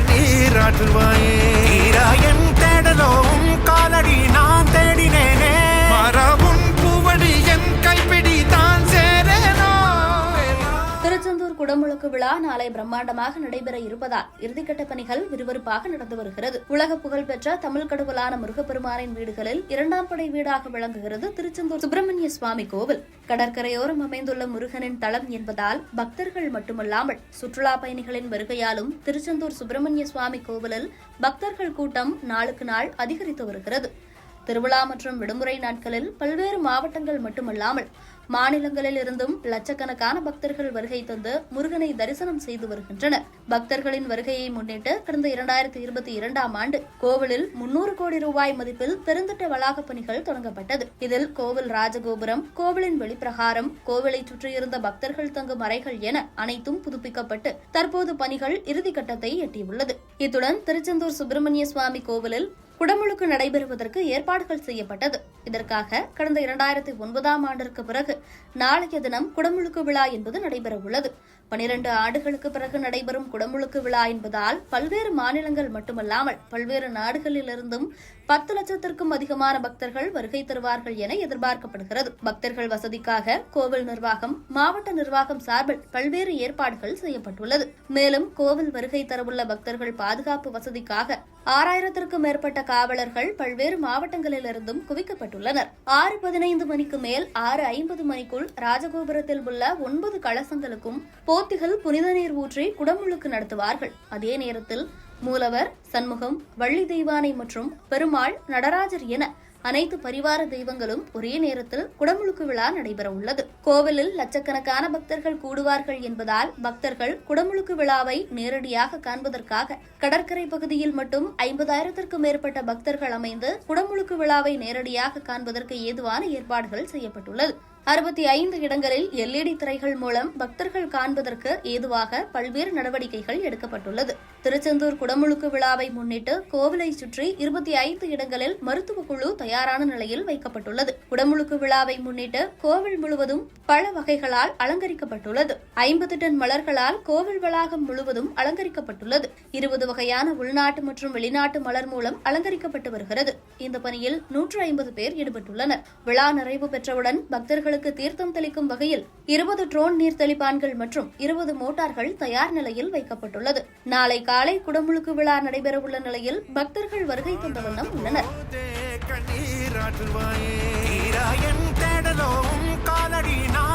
கண்ணீராற்றுவாயே ஈராயன் தேடலோவும் காலடி நான் தேடினேனே மரபும் பூவடி என் கைப்பிடி தான் சேரேனோ. திருச்செந்தூர் குடமுழுக்கு விழா நாளை பிரம்மாண்டமாக நடைபெற இருப்பதால் இறுதிக்கட்ட பணிகள் விறுவிறுப்பாக நடந்து வருகிறது. உலக புகழ்பெற்ற தமிழ் கடவுளான முருகப்பெருமானின் வீடுகளில் இரண்டாம் படை வீடாக விளங்குகிறது திருச்செந்தூர் சுப்பிரமணிய சுவாமி கோவில். கடற்கரையோரம் அமைந்துள்ள முருகனின் தளம் என்பதால் பக்தர்கள் மட்டுமல்லாமல் சுற்றுலா பயணிகளின் வருகையாலும் திருச்செந்தூர் சுப்பிரமணிய சுவாமி கோவிலில் பக்தர்கள் கூட்டம் நாளுக்கு நாள் அதிகரித்து வருகிறது. திருவிழா மற்றும் விடுமுறை நாட்களில் பல்வேறு மாவட்டங்கள் மட்டுமல்லாமல் மாநிலங்களில் இருந்தும் லட்சக்கணக்கான பக்தர்கள் வருகை தந்து முருகனை தரிசனம் செய்து வருகின்றனர். பக்தர்களின் வருகையை முன்னிட்டு கடந்த 2022ஆம் ஆண்டு கோவிலில் 300 கோடி ரூபாய் மதிப்பில் பெருந்திட்ட வளாகப் பணிகள் தொடங்கப்பட்டது. இதில் கோவில் ராஜகோபுரம், கோவிலின் வெளிப்பிரகாரம், கோவிலை சுற்றியிருந்த பக்தர்கள் தங்கும் அறைகள் என அனைத்தும் புதுப்பிக்கப்பட்டு தற்போது பணிகள் இறுதிக்கட்டத்தை எட்டியுள்ளது. இத்துடன் திருச்செந்தூர் சுப்பிரமணிய சுவாமி கோவிலில் குடமுழுக்கு நடைபெறுவதற்கு ஏற்பாடுகள் செய்யப்பட்டது. இதற்காக கடந்த 2009ஆம் ஆண்டிற்கு பிறகு நாளைய தினம் குடமுழுக்கு விழா என்பது நடைபெற உள்ளது. 12 ஆண்டுகளுக்கு பிறகு நடைபெறும் குடமுழுக்கு விழா என்பதால் பல்வேறு மாநிலங்கள் மட்டுமல்லாமல் பல்வேறு நாடுகளிலிருந்தும் 10 லட்சத்திற்கும் அதிகமான பக்தர்கள் வருகை தருவார்கள் என எதிர்பார்க்கப்படுகிறது. பக்தர்கள் வசதிக்காக கோவில் நிர்வாகம், மாவட்ட நிர்வாகம் சார்பில் பல்வேறு ஏற்பாடுகள் செய்யப்பட்டுள்ளது. மேலும் கோவில் வருகை தரவுள்ள பக்தர்கள் பாதுகாப்பு வசதிக்காக 6000த்திற்கும் மேற்பட்ட காவலர்கள் பல்வேறு மாவட்டங்களிலிருந்தும் குவிக்கப்பட்டுள்ளனர். 6:15 மணிக்கு மேல் 6:50 மணிக்குள் ராஜகோபுரத்தில் உள்ள 9 கலசங்களுக்கும் போத்திகள் புனித நீர் ஊற்றி குடமுழுக்கு நடத்துவார்கள். அதே நேரத்தில் மூலவர், சண்முகம், வள்ளி தெய்வானை மற்றும் பெருமாள், நடராஜர் என அனைத்து பரிவார தெய்வங்களும் ஒரே நேரத்தில் குடமுழுக்கு விழா நடைபெற உள்ளது. கோவிலில் லட்சக்கணக்கான பக்தர்கள் கூடுவார்கள் என்பதால் பக்தர்கள் குடமுழுக்கு விழாவை நேரடியாக காண்பதற்காக கடற்கரை பகுதியில் மட்டும் 50,000த்திற்கும் மேற்பட்ட பக்தர்கள் அமைந்து குடமுழுக்கு விழாவை நேரடியாக காண்பதற்கு ஏதுவான ஏற்பாடுகள் செய்யப்பட்டுள்ளது. 65 இடங்களில் LED திரைகள் மூலம் பக்தர்கள் காண்பதற்கு ஏதுவாக பல்வேறு நடவடிக்கைகள் எடுக்கப்பட்டுள்ளது. திருச்செந்தூர் குடமுழுக்கு விழாவை முன்னிட்டு கோவிலை சுற்றி 25 இடங்களில் மருத்துவ குழு தயாரான நிலையில் வைக்கப்பட்டுள்ளது. குடமுழுக்கு விழாவை முன்னிட்டு கோவில் முழுவதும் பல வகைகளால் அலங்கரிக்கப்பட்டுள்ளது. 50 டன் மலர்களால் கோவில் வளாகம் முழுவதும் அலங்கரிக்கப்பட்டுள்ளது. 20 வகையான உள்நாட்டு மற்றும் வெளிநாட்டு மலர் மூலம் அலங்கரிக்கப்பட்டு வருகிறது. இந்த பணியில் 150 பேர் ஈடுபட்டுள்ளனர். விழா நிறைவு பெற்றவுடன் பக்தர்களுக்கு தீர்த்தம் தெளிக்கும் வகையில் 20 ட்ரோன் நீர் தெளிப்பான்கள் மற்றும் 20 மோட்டார்கள் தயார் நிலையில் வைக்கப்பட்டுள்ளது. நாளை காலை குடமுழுக்கு விழா நடைபெறவுள்ள நிலையில் பக்தர்கள் வருகை தந்த வண்ணம் உள்ளனர். கண்ணீராற்றுவாயே ஈராயன் தேடலோவும் காலடி நான்